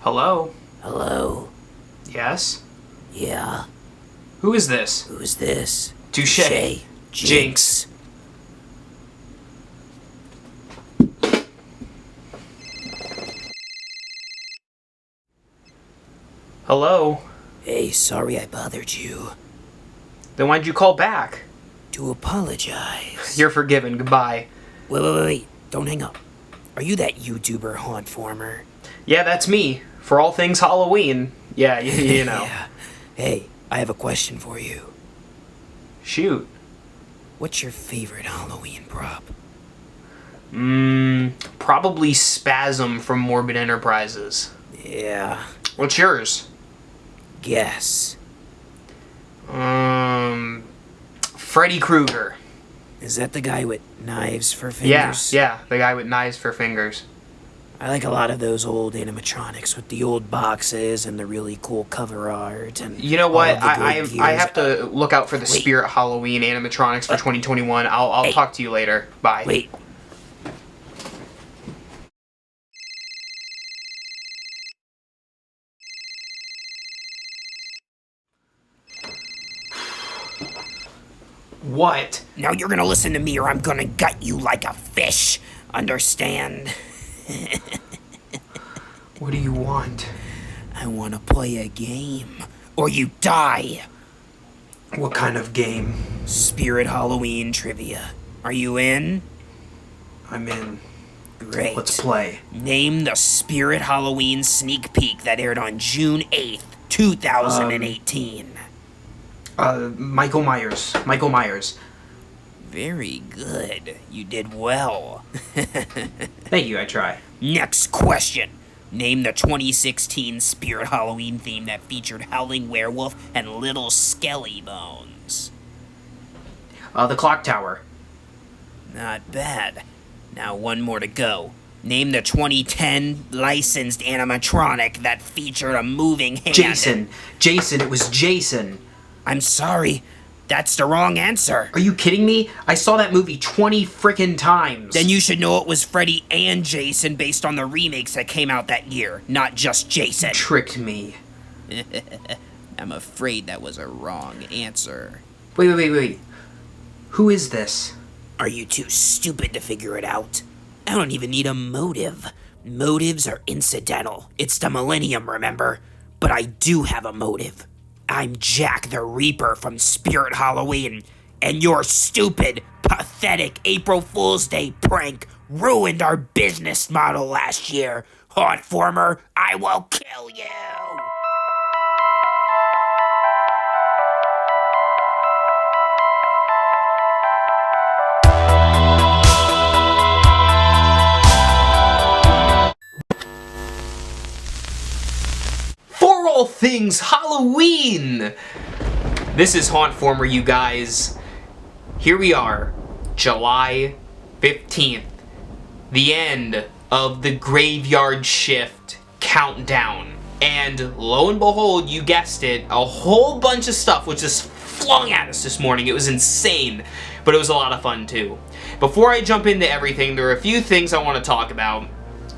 Hello? Hello? Yes? Yeah? Who is this? Who's this? Touche. Jinx. Hello? Hey, sorry I bothered you. Then why'd you call back? To apologize. You're forgiven. Goodbye. Wait. Don't hang up. Are you that YouTuber hauntformer? Yeah, that's me. For all things Halloween. Yeah, you know. Yeah. Hey, I have a question for you. Shoot. What's your favorite Halloween prop? Probably Spasm from Morbid Enterprises. Yeah. What's yours? Guess. Freddy Krueger. Is that the guy with knives for fingers? Yeah, the guy with knives for fingers. I like a lot of those old animatronics with the old boxes and the really cool cover art and You know what? all of the good I gears. have to look out for the Spirit Halloween animatronics for 2021. I'll Hey. talk to you later. Bye. Wait. What? Now you're gonna listen to me or I'm gonna gut you like a fish. Understand? What do you want? I wanna play a game. Or you die. What kind of game? Spirit Halloween trivia. Are you in? I'm in. Great. Let's play. Name the Spirit Halloween sneak peek that aired on June 8th, 2018. Michael Myers. Michael Myers. Very good. You did well. Thank you, I try. Next question. Name the 2016 Spirit Halloween theme that featured Howling Werewolf and Little Skelly Bones. The Clock Tower. Not bad. Now one more to go. Name the 2010 licensed animatronic that featured a moving hand. Jason, it was Jason. I'm sorry. That's the wrong answer. Are you kidding me? I saw that movie 20 frickin' times. Then you should know it was Freddy and Jason based on the remakes that came out that year, not just Jason. You tricked me. I'm afraid that was a wrong answer. Wait. Who is this? Are you too stupid to figure it out? I don't even need a motive. Motives are incidental. It's the millennium, remember? But I do have a motive. I'm Jack the Reaper from Spirit Halloween, and your stupid, pathetic April Fool's Day prank ruined our business model last year. Hauntformer, I will kill you! For all things Halloween! This is Hauntformer, you guys. Here we are, July 15th. The end of the graveyard shift countdown. And lo and behold, you guessed it, a whole bunch of stuff was just flung at us this morning. It was insane, but it was a lot of fun too. Before I jump into everything, there are a few things I want to talk about.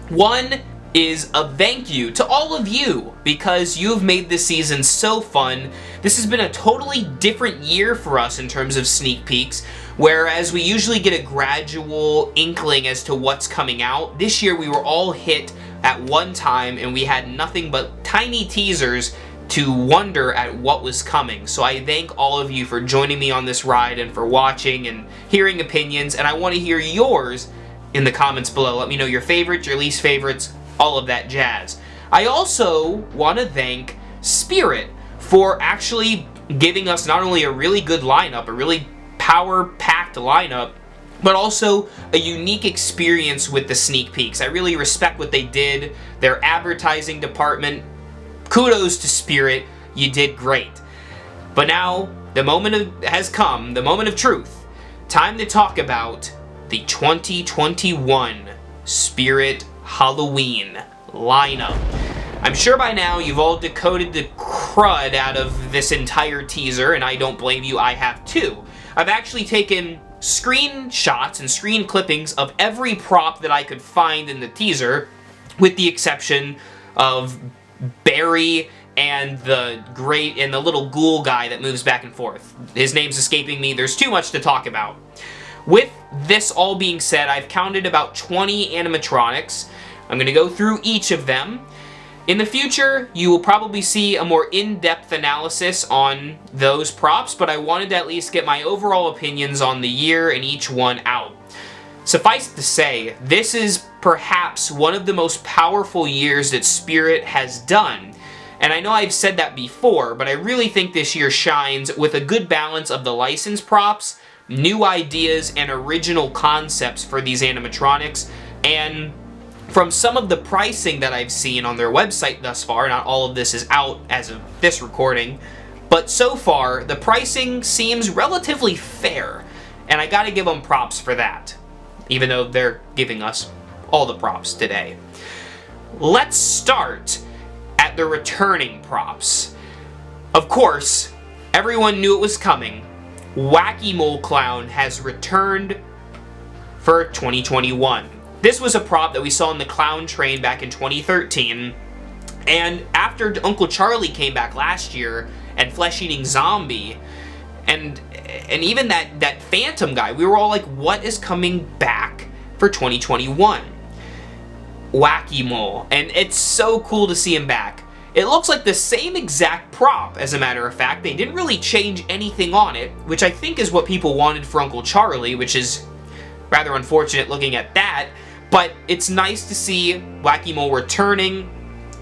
One is a thank you to all of you because you've made this season so fun. This has been a totally different year for us in terms of sneak peeks, whereas we usually get a gradual inkling as to what's coming out. This year we were all hit at one time and we had nothing but tiny teasers to wonder at what was coming. So I thank all of you for joining me on this ride and for watching and hearing opinions, and I want to hear yours in the comments below. Let me know your favorites, your least favorites, all of that jazz. I also want to thank Spirit for actually giving us not only a really good lineup, a really power-packed lineup, but also a unique experience with the sneak peeks. I really respect what they did, their advertising department. Kudos to Spirit, you did great. But now, the moment has come, the moment of truth. Time to talk about the 2021 Spirit Halloween lineup. I'm sure by now you've all decoded the crud out of this entire teaser, and I don't blame you, I have too. I've actually taken screenshots and screen clippings of every prop that I could find in the teaser, with the exception of Barry and the little ghoul guy that moves back and forth. His name's escaping me. There's too much to talk about. With this all being said, I've counted about 20 animatronics. I'm going to go through each of them. In the future, you will probably see a more in-depth analysis on those props, but I wanted to at least get my overall opinions on the year and each one out. Suffice to say, this is perhaps one of the most powerful years that Spirit has done. And I know I've said that before, but I really think this year shines with a good balance of the licensed props, new ideas, and original concepts for these animatronics. And from some of the pricing that I've seen on their website thus far, not all of this is out as of this recording, but so far, the pricing seems relatively fair, and I gotta give them props for that, even though they're giving us all the props today. Let's start at the returning props. Of course, everyone knew it was coming. Wacky Mole Clown has returned for 2021. This was a prop that we saw in the Clown Train back in 2013, and after Uncle Charlie came back last year, and Flesh Eating Zombie, and even that Phantom guy, we were all like, what is coming back for 2021? Wacky Mole, and it's so cool to see him back. It looks like the same exact prop, as a matter of fact. They didn't really change anything on it, which I think is what people wanted for Uncle Charlie, which is rather unfortunate looking at that. But it's nice to see Wacky Mole returning.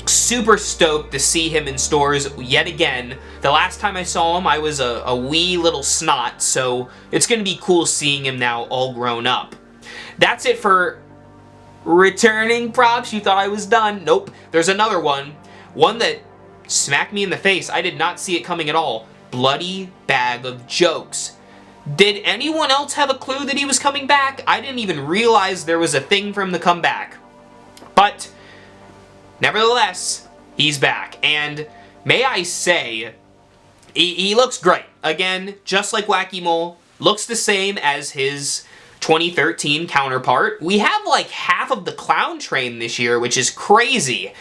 Super stoked to see him in stores yet again. The last time I saw him, I was a wee little snot, so it's going to be cool seeing him now all grown up. That's it for returning props. You thought I was done? Nope. There's another one. One that smacked me in the face. I did not see it coming at all. Bloody Bag of Jokes. Did anyone else have a clue that he was coming back? I didn't even realize there was a thing for him to come back. But nevertheless, he's back. And may I say, he looks great. Again, just like Wacky Mole, looks the same as his 2013 counterpart. We have like half of the Clown Train this year, which is crazy.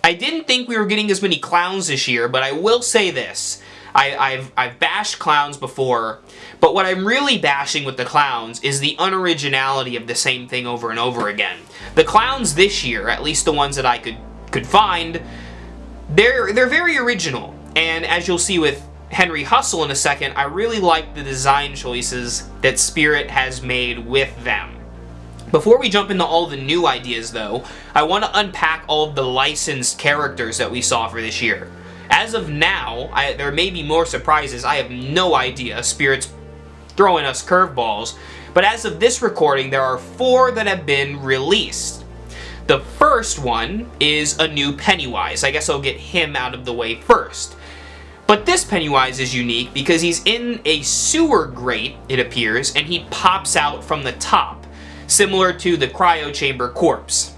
I didn't think we were getting as many clowns this year, but I will say this. I've bashed clowns before, but what I'm really bashing with the clowns is the unoriginality of the same thing over and over again. The clowns this year, at least the ones that I could find, they're very original. And as you'll see with Henry Hustle in a second, I really like the design choices that Spirit has made with them. Before we jump into all the new ideas though, I want to unpack all of the licensed characters that we saw for this year. As of now, there may be more surprises. I have no idea. Spirit's throwing us curveballs. But as of this recording, there are 4 that have been released. The first one is a new Pennywise. I guess I'll get him out of the way first. But this Pennywise is unique because he's in a sewer grate, it appears, and he pops out from the top, similar to the cryo chamber corpse.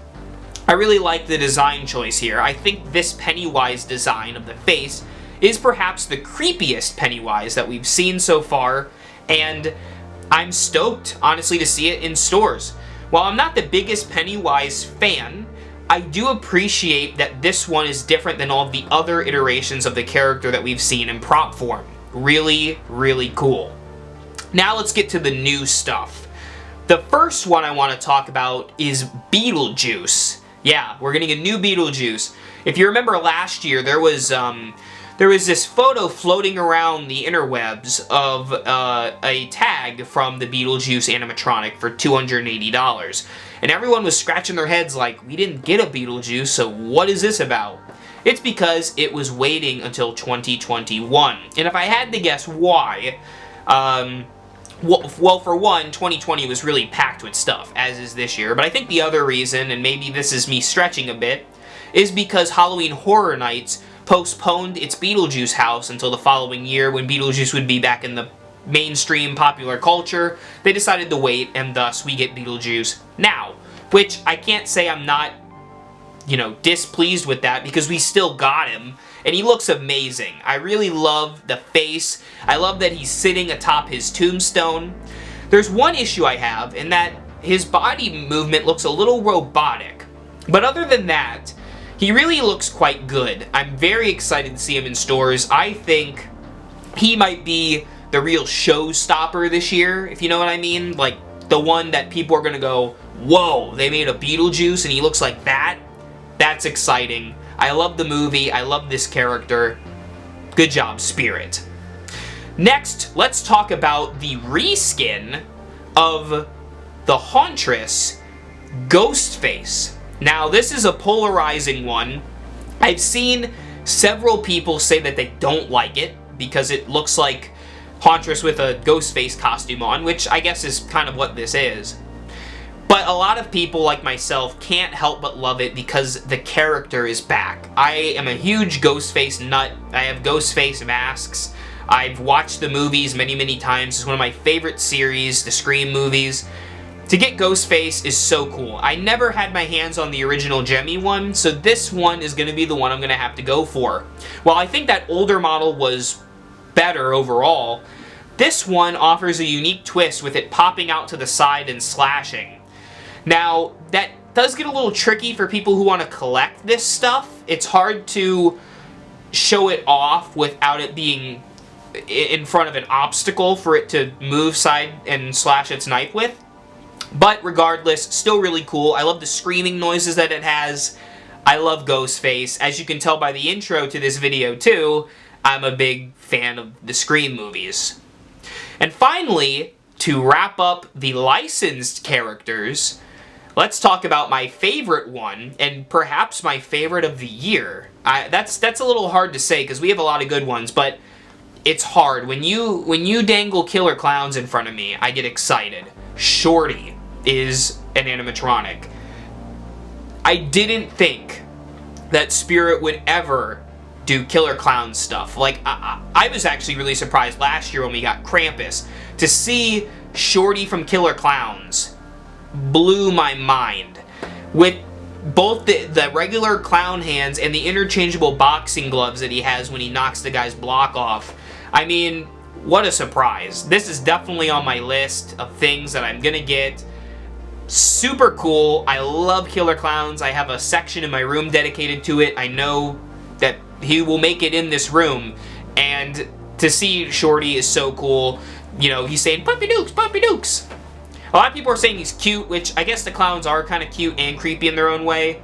I really like the design choice here. I think this Pennywise design of the face is perhaps the creepiest Pennywise that we've seen so far, and I'm stoked, honestly, to see it in stores. While I'm not the biggest Pennywise fan, I do appreciate that this one is different than all of the other iterations of the character that we've seen in prop form. Really, really cool. Now let's get to the new stuff. The first one I want to talk about is Beetlejuice. Yeah, we're getting a new Beetlejuice. If you remember last year, there was this photo floating around the interwebs of a tag from the Beetlejuice animatronic for $280. And everyone was scratching their heads like, we didn't get a Beetlejuice, so what is this about? It's because it was waiting until 2021. And if I had to guess why, well, for one, 2020 was really packed with stuff, as is this year. But I think the other reason, and maybe this is me stretching a bit, is because Halloween Horror Nights postponed its Beetlejuice house until the following year when Beetlejuice would be back in the mainstream popular culture. They decided to wait, and thus we get Beetlejuice now. Which I can't say I'm not, displeased with that, because we still got him. And he looks amazing. I really love the face. I love that he's sitting atop his tombstone. There's one issue I have, in that his body movement looks a little robotic. But other than that, he really looks quite good. I'm very excited to see him in stores. I think he might be the real showstopper this year, if you know what I mean. Like, the one that people are gonna go, whoa, they made a Beetlejuice and he looks like that? That's exciting. I love the movie. I love this character. Good job, Spirit. Next, let's talk about the reskin of the Hauntress, Ghostface. Now, this is a polarizing one. I've seen several people say that they don't like it because it looks like Hauntress with a Ghostface costume on, which I guess is kind of what this is. But a lot of people, like myself, can't help but love it because the character is back. I am a huge Ghostface nut. I have Ghostface masks. I've watched the movies many, many times. It's one of my favorite series, the Scream movies. To get Ghostface is so cool. I never had my hands on the original Gemmy one, so this one is going to be the one I'm going to have to go for. While I think that older model was better overall, this one offers a unique twist with it popping out to the side and slashing. Now, that does get a little tricky for people who want to collect this stuff. It's hard to show it off without it being in front of an obstacle for it to move side and slash its knife with. But regardless, still really cool. I love the screaming noises that it has. I love Ghostface. As you can tell by the intro to this video too, I'm a big fan of the Scream movies. And finally, to wrap up the licensed characters, let's talk about my favorite one, and perhaps my favorite of the year. That's a little hard to say because we have a lot of good ones, but it's hard. When you dangle killer clowns in front of me, I get excited. Shorty is an animatronic. I didn't think that Spirit would ever do killer clown stuff. Like, I was actually really surprised last year when we got Krampus. To see Shorty from Killer Clowns blew my mind. With both the regular clown hands and the interchangeable boxing gloves that he has when he knocks the guy's block off. I mean, what a surprise. This is definitely on my list of things that I'm gonna get. Super cool. I love Killer Clowns. I have a section in my room dedicated to it. I know that he will make it in this room. And to see Shorty is so cool. You know, he's saying, Puppy Dukes, Puppy Dukes. A lot of people are saying he's cute, which I guess the clowns are kind of cute and creepy in their own way.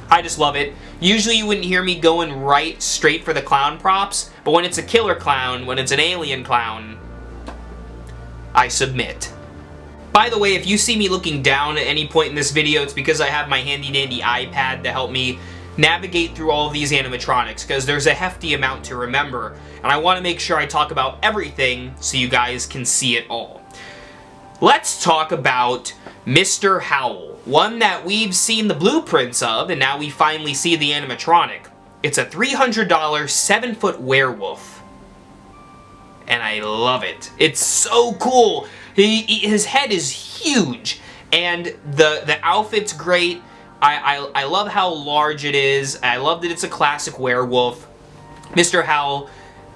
I just love it. Usually you wouldn't hear me going right straight for the clown props, but when it's a killer clown, when it's an alien clown, I submit. By the way, if you see me looking down at any point in this video, it's because I have my handy dandy iPad to help me navigate through all of these animatronics, because there's a hefty amount to remember, and I want to make sure I talk about everything so you guys can see it all. Let's talk about Mr. Howl, one that we've seen the blueprints of, and now we finally see the animatronic. It's a $300 7-foot werewolf, and I love it. It's so cool. His head is huge, and the outfit's great. I love how large it is. I love that it's a classic werewolf. Mr. Howl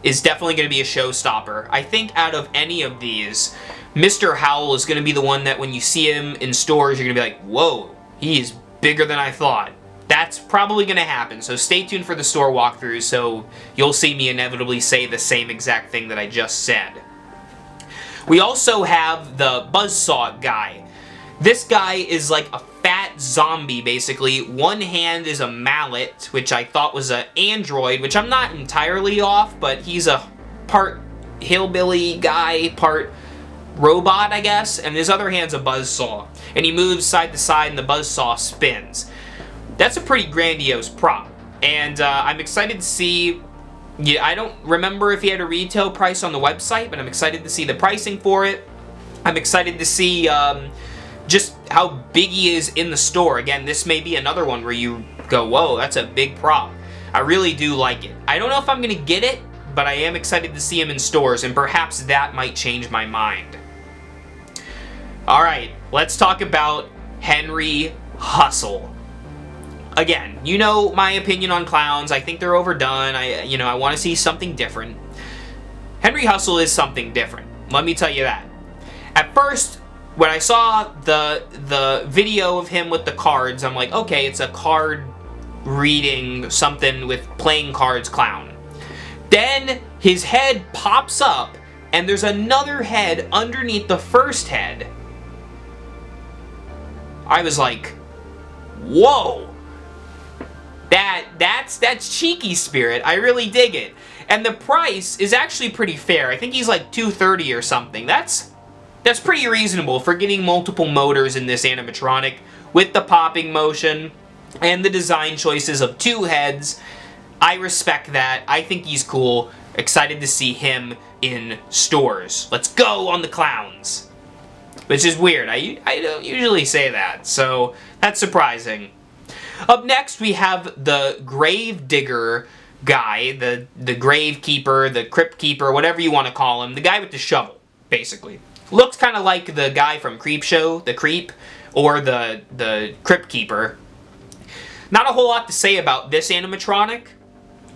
is definitely going to be a showstopper. I think out of any of these, Mr. Howl is going to be the one that when you see him in stores, you're going to be like, whoa, he is bigger than I thought. That's probably going to happen, so stay tuned for the store walkthrough so you'll see me inevitably say the same exact thing that I just said. We also have the buzzsaw guy. This guy is like a fat zombie, basically. One hand is a mallet, which I thought was an android, which I'm not entirely off, but he's a part hillbilly guy, part robot, I guess, and his other hand's a buzzsaw. And he moves side to side and the buzzsaw spins. That's a pretty grandiose prop. And I'm excited to see... Yeah, I don't remember if he had a retail price on the website, but I'm excited to see the pricing for it. I'm excited to see just how big he is in the store. Again, this may be another one where you go, whoa, that's a big prop. I really do like it. I don't know if I'm going to get it, but I am excited to see him in stores, and perhaps that might change my mind. Alright, let's talk about Henry Hustle. Again, you know my opinion on clowns. I think they're overdone. I want to see something different. Henry Hustle is something different. Let me tell you that. At first, when I saw the video of him with the cards, I'm like, okay, it's a card reading something with playing cards clown. Then his head pops up, and there's another head underneath the first head. I was like, whoa. That's cheeky, Spirit. I really dig it. And the price is actually pretty fair. I think he's like $230 or something. That's pretty reasonable for getting multiple motors in this animatronic with the popping motion and the design choices of 2 heads. I respect that. I think he's cool. Excited to see him in stores. Let's go on the clowns. Which is weird. I don't usually say that, so that's surprising. Up next, we have the Grave Digger guy, the Grave Keeper, the Crypt Keeper, whatever you want to call him. The guy with the shovel, basically. Looks kind of like the guy from Creepshow, the Creep, or the Crypt Keeper. Not a whole lot to say about this animatronic.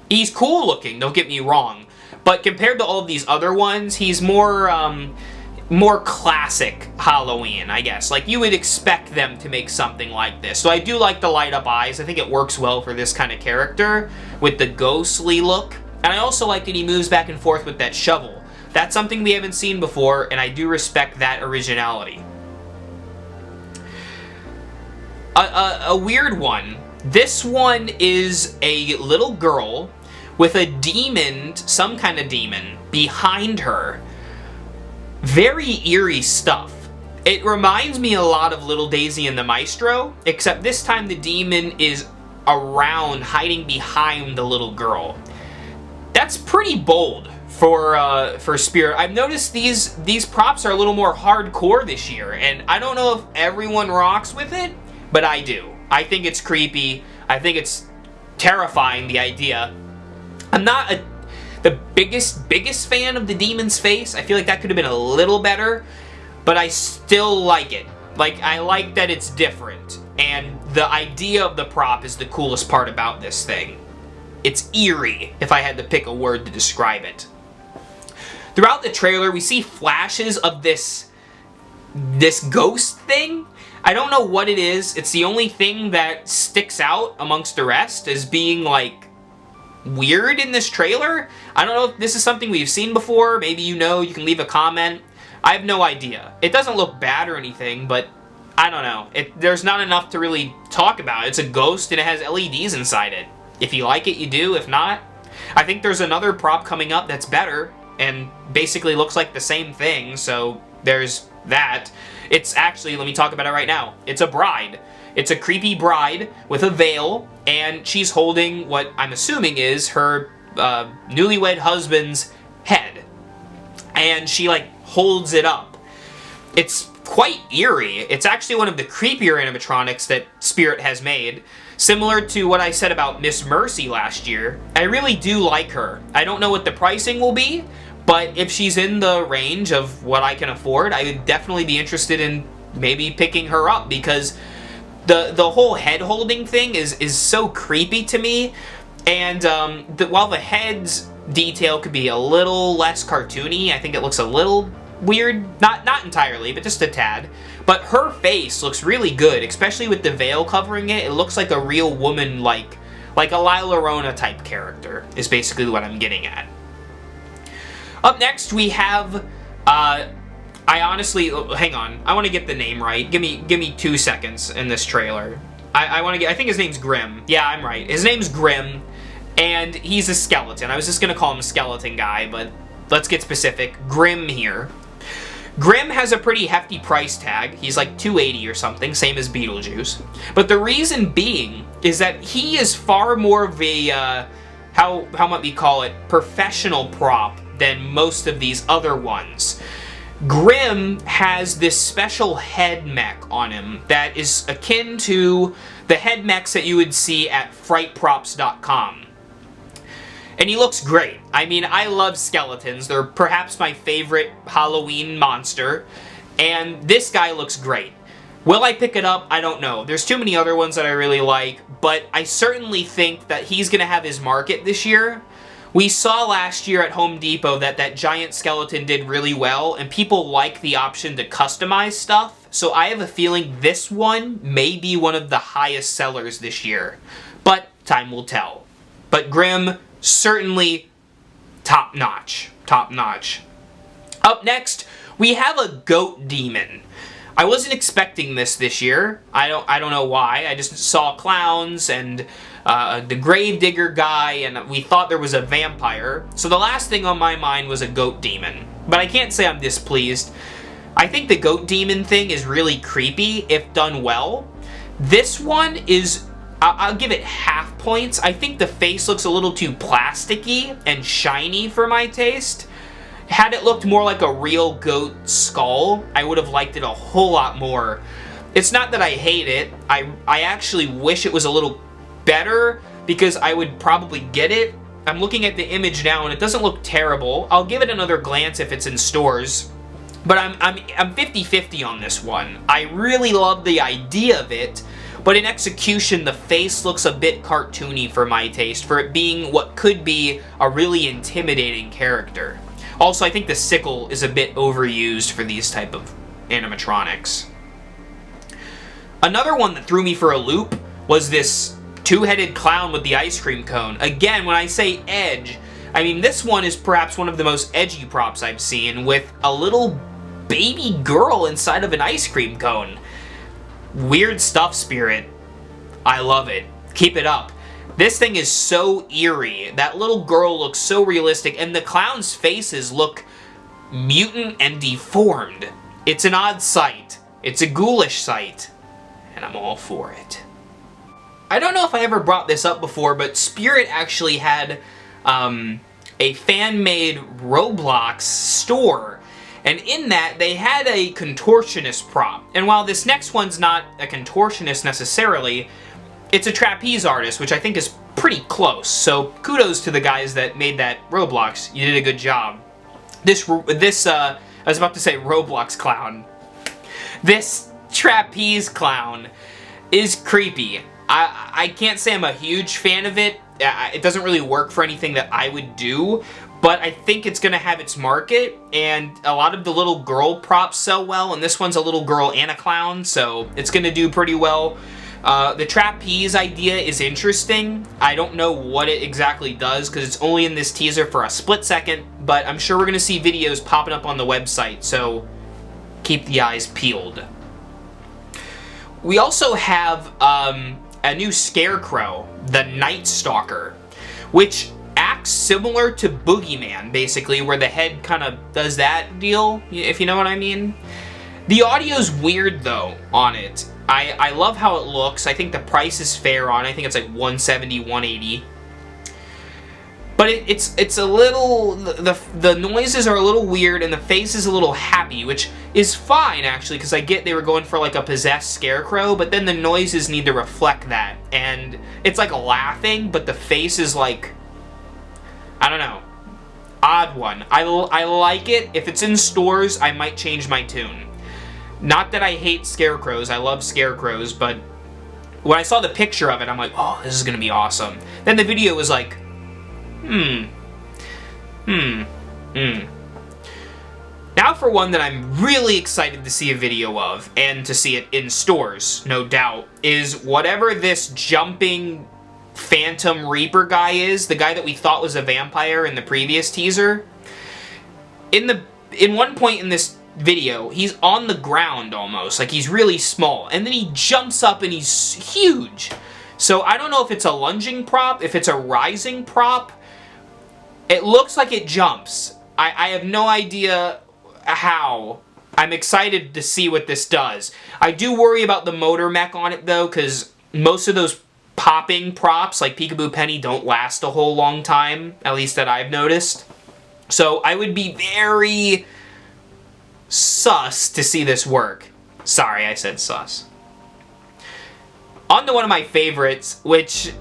He's cool looking, don't get me wrong. But compared to all of these other ones, he's more classic Halloween, I guess. Like, you would expect them to make something like this. So I do like the light up eyes. I think it works well for this kind of character with the ghostly look. And I also like that he moves back and forth with that shovel. That's something we haven't seen before, and I do respect that originality. A weird one. This one is a little girl with a demon, some kind of demon, behind her. Very eerie stuff. It reminds me a lot of Little Daisy and the Maestro, except this time the demon is around, hiding behind the little girl. That's pretty bold for Spirit. I've noticed these props are a little more hardcore this year, and I don't know if everyone rocks with it, but I do. I think it's creepy. I think it's terrifying, the idea. I'm not the biggest fan of the demon's face. I feel like that could have been a little better, but I still like it. Like, I like that it's different, and the idea of the prop is the coolest part about this thing. It's eerie, if I had to pick a word to describe it. Throughout the trailer, we see flashes of this ghost thing. I don't know what it is. It's the only thing that sticks out amongst the rest as being, like, weird in this trailer. I don't know if this is something we've seen before. Maybe you know, you can leave a comment. I have no idea. It doesn't look bad or anything, but I don't know. There's not enough to really talk about. It's a ghost and it has LEDs inside it. If you like it, you do. If not, I think there's another prop coming up that's better and basically looks like the same thing, so there's that. It's actually, let me talk about it right now. It's a bride. It's a creepy bride with a veil, and she's holding what I'm assuming is her newlywed husband's head. And she, like, holds it up. It's quite eerie. It's actually one of the creepier animatronics that Spirit has made. Similar to what I said about Miss Mercy last year. I really do like her. I don't know what the pricing will be, but if she's in the range of what I can afford, I would definitely be interested in maybe picking her up, because the whole head holding thing is so creepy to me. And while the head's detail could be a little less cartoony, I think it looks a little weird. Not entirely, but just a tad. But her face looks really good, especially with the veil covering it. It looks like a real woman, like a La Llorona type character, is basically what I'm getting at. Up next, we have, I honestly, hang on, I want to get the name right. Give me 2 seconds in this trailer. I think his name's Grim. Yeah, I'm right. His name's Grim, and he's a skeleton. I was just gonna call him Skeleton Guy, but let's get specific. Grim here. Grim has a pretty hefty price tag. He's like $280 or something, same as Beetlejuice. But the reason being is that he is far more of a, how might we call it, professional prop than most of these other ones. Grim has this special head mech on him that is akin to the head mechs that you would see at frightprops.com. And he looks great. I mean, I love skeletons. They're perhaps my favorite Halloween monster. And this guy looks great. Will I pick it up? I don't know. There's too many other ones that I really like. But I certainly think that he's going to have his market this year. We saw last year at Home Depot that giant skeleton did really well. And people like the option to customize stuff. So I have a feeling this one may be one of the highest sellers this year. But time will tell. But Grimm, certainly top notch. Top notch. Up next, we have a goat demon. I wasn't expecting this year. I don't know why. I just saw clowns and the gravedigger guy, and we thought there was a vampire. So the last thing on my mind was a goat demon. But I can't say I'm displeased. I think the goat demon thing is really creepy if done well. This one is, I'll give it half points. I think the face looks a little too plasticky and shiny for my taste. Had it looked more like a real goat skull, I would have liked it a whole lot more. It's not that I hate it. I actually wish it was a little better because I would probably get it. I'm looking at the image now and it doesn't look terrible. I'll give it another glance if it's in stores. But I'm 50-50 on this one. I really love the idea of it, but in execution, the face looks a bit cartoony for my taste, for it being what could be a really intimidating character. Also, I think the sickle is a bit overused for these type of animatronics. Another one that threw me for a loop was this two-headed clown with the ice cream cone. Again, when I say edge, I mean this one is perhaps one of the most edgy props I've seen, with a little baby girl inside of an ice cream cone. Weird stuff, Spirit. I love it. Keep it up. This thing is so eerie. That little girl looks so realistic, and the clown's faces look mutant and deformed. It's an odd sight. It's a ghoulish sight, and I'm all for it. I don't know if I ever brought this up before, but Spirit actually had a fan-made Roblox store. And in that, they had a contortionist prop. And while this next one's not a contortionist necessarily, it's a trapeze artist, which I think is pretty close. So kudos to the guys that made that Roblox. You did a good job. I was about to say Roblox clown. This trapeze clown is creepy. I can't say I'm a huge fan of it. It doesn't really work for anything that I would do, but I think it's going to have its market, and a lot of the little girl props sell well, and this one's a little girl and a clown, so it's going to do pretty well. The trapeze idea is interesting. I don't know what it exactly does because it's only in this teaser for a split second, but I'm sure we're going to see videos popping up on the website, so keep the eyes peeled. We also have a new scarecrow, the Night Stalker, which acts similar to Boogeyman, basically, where the head kind of does that deal, if you know what I mean. The audio's weird, though, on it. I love how it looks. I think the price is fair on it. I think it's like $170, $180. But it's a little... The noises are a little weird, and the face is a little happy, which is fine, actually, because I get they were going for, like, a possessed scarecrow, but then the noises need to reflect that. And it's, like, laughing, but the face is, like... I don't know. Odd one. I like it. If it's in stores, I might change my tune. Not that I hate scarecrows. I love scarecrows, but when I saw the picture of it, I'm like, oh, this is going to be awesome. Then the video was like, Now for one that I'm really excited to see a video of, and to see it in stores, no doubt, is whatever this jumping Phantom Reaper guy is, the guy that we thought was a vampire in the previous teaser. In one point in this video, he's on the ground almost, like he's really small, and then he jumps up and he's huge. So I don't know if it's a lunging prop, if it's a rising prop. It looks like it jumps. I have no idea how. I'm excited to see what this does. I do worry about the motor mech on it though, because most of those popping props like Peekaboo Penny don't last a whole long time, at least that I've noticed. So I would be very sus to see this work. Sorry, I said sus. On to one of my favorites, which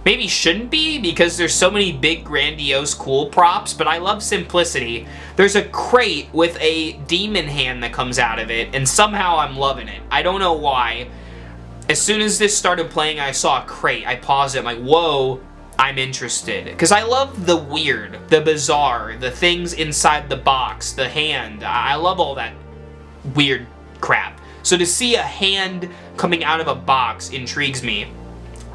maybe shouldn't be because there's so many big, grandiose, cool props, but I love simplicity. There's a crate with a demon hand that comes out of it, and somehow I'm loving it. I don't know why. As soon as this started playing, I saw a crate. I paused it. I'm like, whoa, I'm interested. Because I love the weird, the bizarre, the things inside the box, the hand. I love all that weird crap. So to see a hand coming out of a box intrigues me.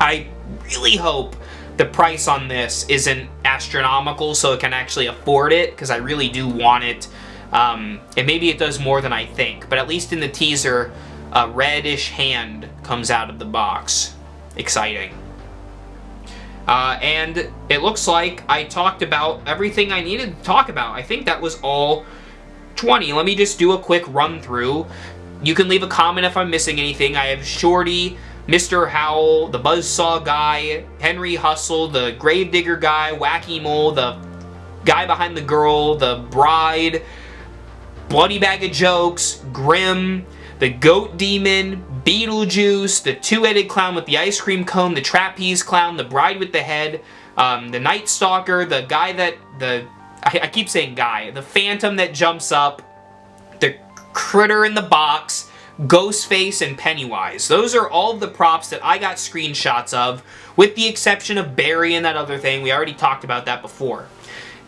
I really hope the price on this isn't astronomical so it can actually afford it, because I really do want it. And maybe it does more than I think, but at least in the teaser, a reddish hand comes out of the box. Exciting. And it looks like I talked about everything I needed to talk about. I think that was all 20. Let me just do a quick run through. You can leave a comment if I'm missing anything. I have Shorty, Mr. Howell, the Buzzsaw guy, Henry Hustle, the Gravedigger guy, Wacky Mole, the guy behind the girl, the bride, Bloody Bag of Jokes, Grim, the Goat Demon, Beetlejuice, the two-headed clown with the ice cream cone, the trapeze clown, the bride with the head, the Night Stalker, the guy that, I keep saying guy, the phantom that jumps up, the critter in the box, Ghostface, and Pennywise. Those are all of the props that I got screenshots of, with the exception of Barry and that other thing. We already talked about that before.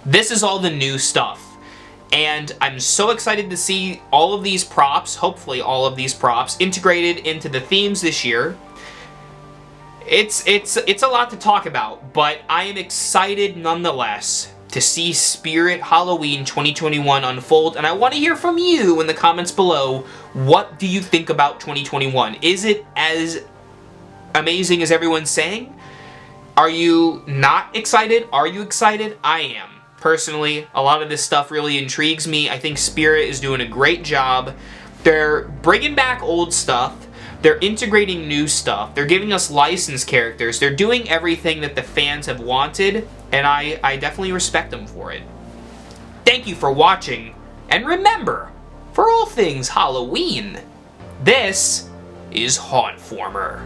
This is all the new stuff. And I'm so excited to see all of these props, hopefully all of these props, integrated into the themes this year. It's a lot to talk about, but I am excited nonetheless to see Spirit Halloween 2021 unfold, and I want to hear from you in the comments below. What do you think about 2021? Is it as amazing as everyone's saying? Are you not excited? Are you excited? I am. Personally, a lot of this stuff really intrigues me. I think Spirit is doing a great job. They're bringing back old stuff. They're integrating new stuff. They're giving us licensed characters. They're doing everything that the fans have wanted, and I definitely respect them for it. Thank you for watching, and remember, for all things Halloween, this is Hauntformer.